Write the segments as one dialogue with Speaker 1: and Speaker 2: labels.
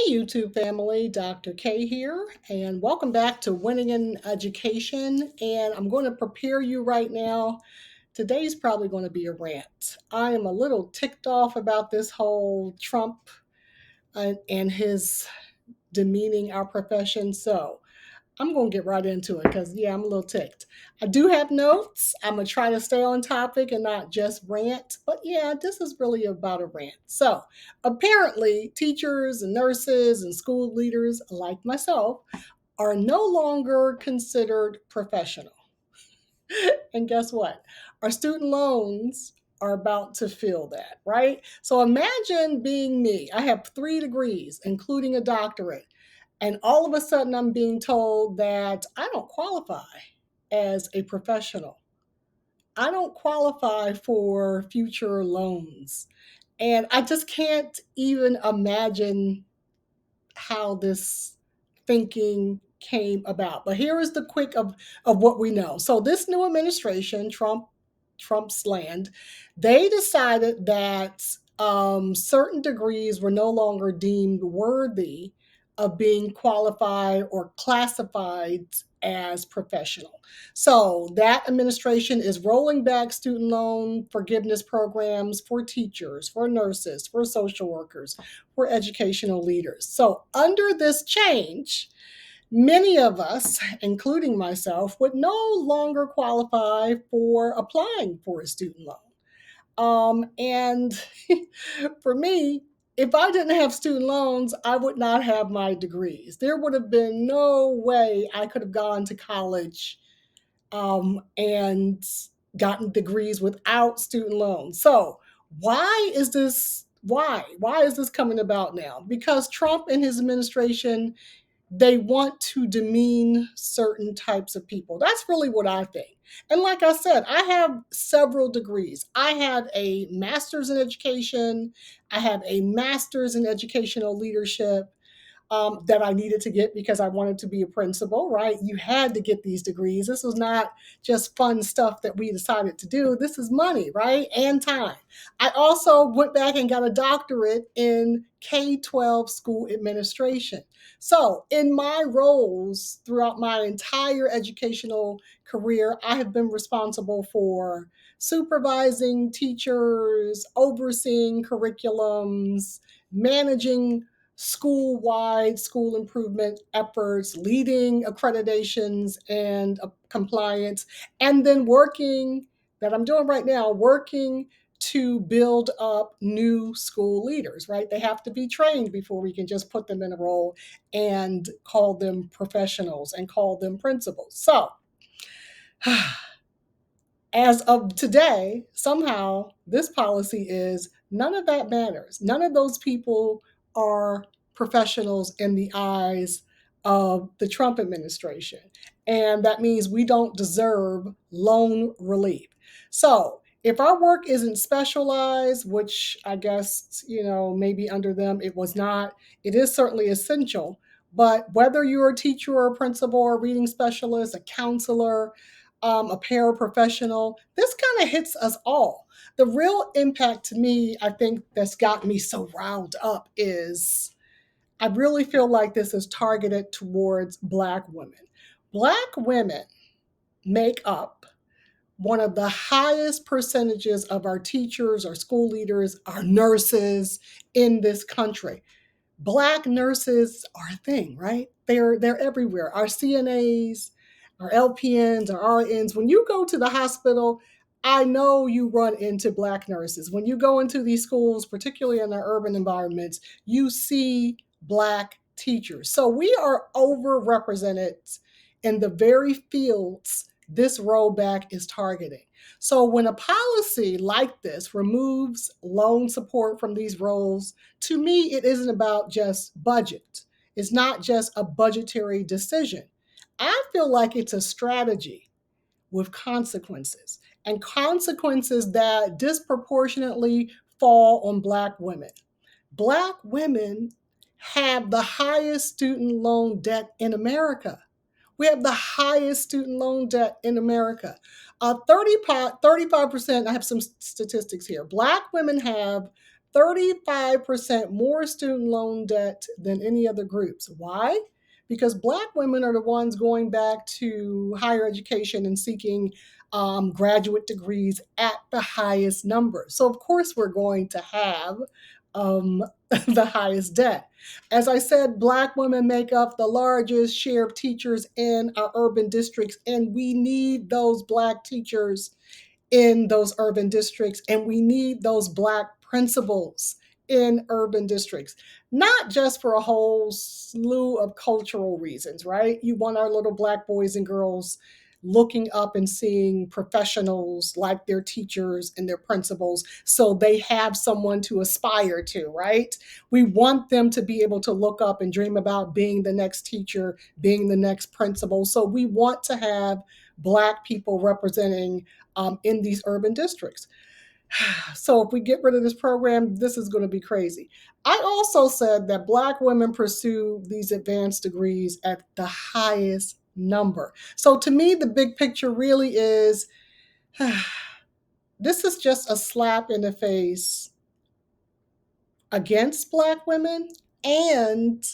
Speaker 1: YouTube family, Dr. K here, and welcome back to Winning in Education. And I'm going to prepare you right now. Today's probably going to be a rant. I am a little ticked off about this whole Trump and his demeaning our profession. So I'm going to get right into it because, yeah, I'm a little ticked. I do have notes. I'm going to try to stay on topic and not just rant. But yeah, this is really about a rant. So apparently, teachers and nurses and school leaders like myself are no longer considered professional. And guess what? Our student loans are about to feel that, right? So imagine being me. I have 3 degrees, including a doctorate. And all of a sudden, I'm being told that I don't qualify as a professional. I don't qualify for future loans. And I just can't even imagine how this thinking came about. But here is the quick of what we know. So this new administration, Trump's land, they decided that certain degrees were no longer deemed worthy of being qualified or classified as professional. So that administration is rolling back student loan forgiveness programs for teachers, for nurses, for social workers, for educational leaders. So under this change, many of us, including myself, would no longer qualify for applying for a student loan. And for me, if I didn't have student loans, I would not have my degrees. There would have been no way I could have gone to college and gotten degrees without student loans. So why is this? Why is this coming about now? Because Trump and his administration, they want to demean certain types of people. That's really what I think. And like I said, I have several degrees. I have a master's in education, I have a master's in educational leadership, that I needed to get because I wanted to be a principal, right? You had to get these degrees. This was not just fun stuff that we decided to do. This is money, right? And time. I also went back and got a doctorate in K-12 school administration. So, in my roles throughout my entire educational career, I have been responsible for supervising teachers, overseeing curriculums, managing school-wide school improvement efforts, leading accreditations and compliance, and then working that I'm doing right now, working to build up new school leaders, right? They have to be trained before we can just put them in a role and call them professionals and call them principals. So, as of today, somehow this policy is none of that matters. None of those people are professionals in the eyes of the Trump administration. And that means we don't deserve loan relief. So if our work isn't specialized, which I guess, maybe under them it was not, it is certainly essential. But whether you're a teacher or a principal or a reading specialist, a counselor, a paraprofessional, this kind of hits us all. The real impact to me, I think, that's got me so riled up is I really feel like this is targeted towards Black women. Black women make up one of the highest percentages of our teachers, our school leaders, our nurses in this country. Black nurses are a thing, right? They're everywhere. Our CNAs, our LPNs, our RNs. When you go to the hospital, I know you run into Black nurses. When you go into these schools, particularly in the urban environments, you see Black teachers. So we are overrepresented in the very fields this rollback is targeting. So when a policy like this removes loan support from these roles, to me, it isn't about just budget. It's not just a budgetary decision. I feel like it's a strategy with consequences, and consequences that disproportionately fall on Black women. Black women have the highest student loan debt in America. We have the highest student loan debt in America. 35%, I have some statistics here. Black women have 35% more student loan debt than any other groups. Why? Because Black women are the ones going back to higher education and seeking graduate degrees at the highest number. So, of course, we're going to have the highest debt. As I said, Black women make up the largest share of teachers in our urban districts, and we need those Black teachers in those urban districts, and we need those Black principals in urban districts, not just for a whole slew of cultural reasons, right? You want our little Black boys and girls looking up and seeing professionals like their teachers and their principals so they have someone to aspire to, right? We want them to be able to look up and dream about being the next teacher, being the next principal. So we want to have Black people representing in these urban districts. So if we get rid of this program, this is going to be crazy. I also said that Black women pursue these advanced degrees at the highest number. So to me, the big picture really is this is just a slap in the face against Black women. And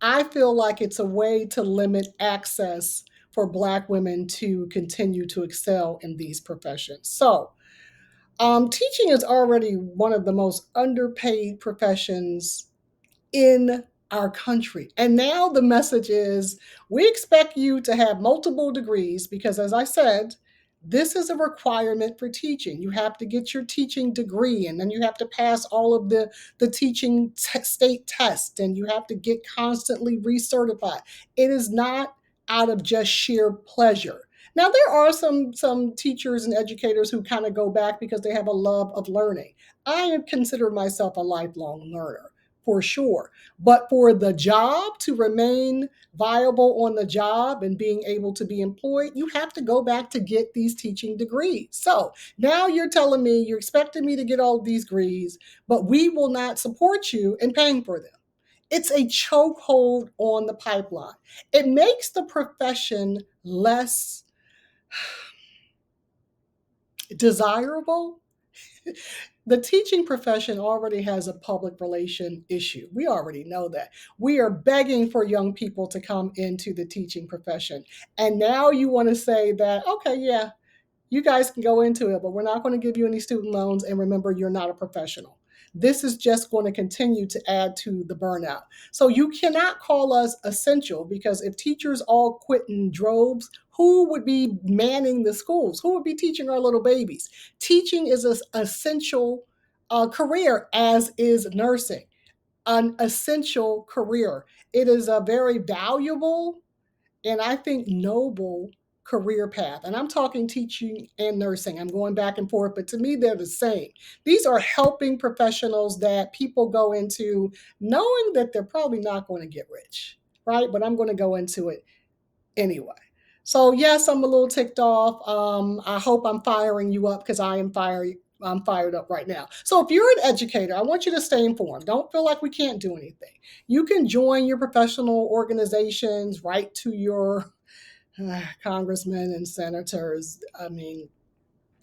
Speaker 1: I feel like it's a way to limit access for Black women to continue to excel in these professions. So, teaching is already one of the most underpaid professions in our country. And now the message is we expect you to have multiple degrees because, as I said, this is a requirement for teaching. You have to get your teaching degree, and then you have to pass all of the teaching state tests, and you have to get constantly recertified. It is not out of just sheer pleasure. Now, there are some teachers and educators who kind of go back because they have a love of learning. I consider myself a lifelong learner for sure. But for the job to remain viable on the job and being able to be employed, you have to go back to get these teaching degrees. So now you're telling me you're expecting me to get all of these degrees, but we will not support you in paying for them. It's a chokehold on the pipeline. It makes the profession less desirable. The teaching profession already has a public relation issue. We already know that. We are begging for young people to come into the teaching profession. And now you want to say that, okay, yeah, you guys can go into it, but we're not going to give you any student loans. And remember, you're not a professional. This is just going to continue to add to the burnout. So you cannot call us essential because if teachers all quit in droves, who would be manning the schools? Who would be teaching our little babies? Teaching is an essential career, as is nursing, an essential career. It is a very valuable and I think noble career path. And I'm talking teaching and nursing. I'm going back and forth, but to me, they're the same. These are helping professionals that people go into knowing that they're probably not going to get rich, right? But I'm going to go into it anyway. So yes, I'm a little ticked off. I hope I'm firing you up because I'm fired up right now. So if you're an educator, I want you to stay informed. Don't feel like we can't do anything. You can join your professional organizations, write to your congressmen and senators. I mean,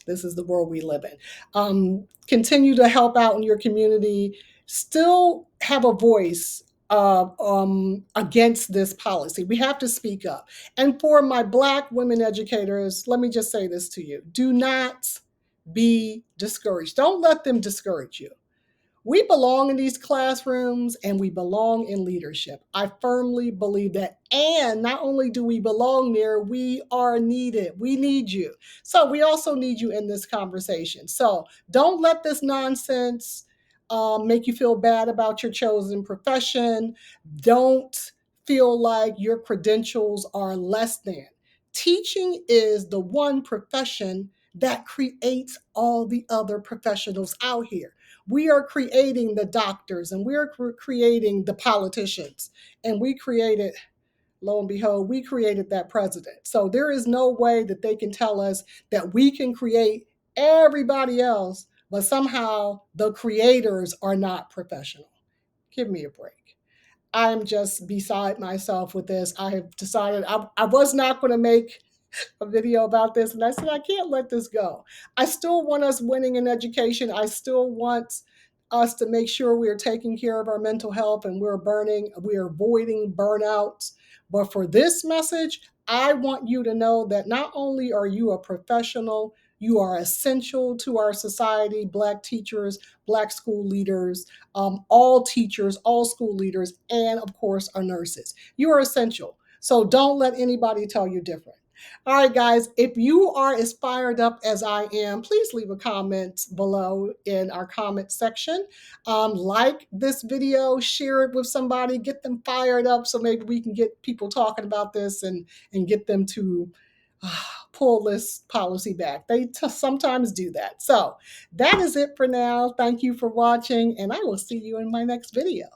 Speaker 1: this is the world we live in. Continue to help out in your community. Still have a voice against this policy. We have to speak up. And for my Black women educators, let me just say this to you. Do not be discouraged. Don't let them discourage you. We belong in these classrooms and we belong in leadership. I firmly believe that. And not only do we belong there, we are needed. We need you. So we also need you in this conversation. So don't let this nonsense make you feel bad about your chosen profession. Don't feel like your credentials are less than. Teaching is the one profession that creates all the other professionals out here. We are creating the doctors and we're creating the politicians. And we created, lo and behold, we created that president. So there is no way that they can tell us that we can create everybody else, but somehow the creators are not professional. Give me a break. I'm just beside myself with this. I have decided I was not going to make a video about this, and I said, I can't let this go. I still want us winning in education. I still want us to make sure we are taking care of our mental health and we're avoiding burnouts. But for this message, I want you to know that not only are you a professional, you are essential to our society, Black teachers, Black school leaders, all teachers, all school leaders, and of course, our nurses. You are essential. So don't let anybody tell you different. All right, guys, if you are as fired up as I am, please leave a comment below in our comment section. Like this video, share it with somebody, get them fired up so maybe we can get people talking about this and get them to pull this policy back. They sometimes do that. So that is it for now. Thank you for watching, and I will see you in my next video.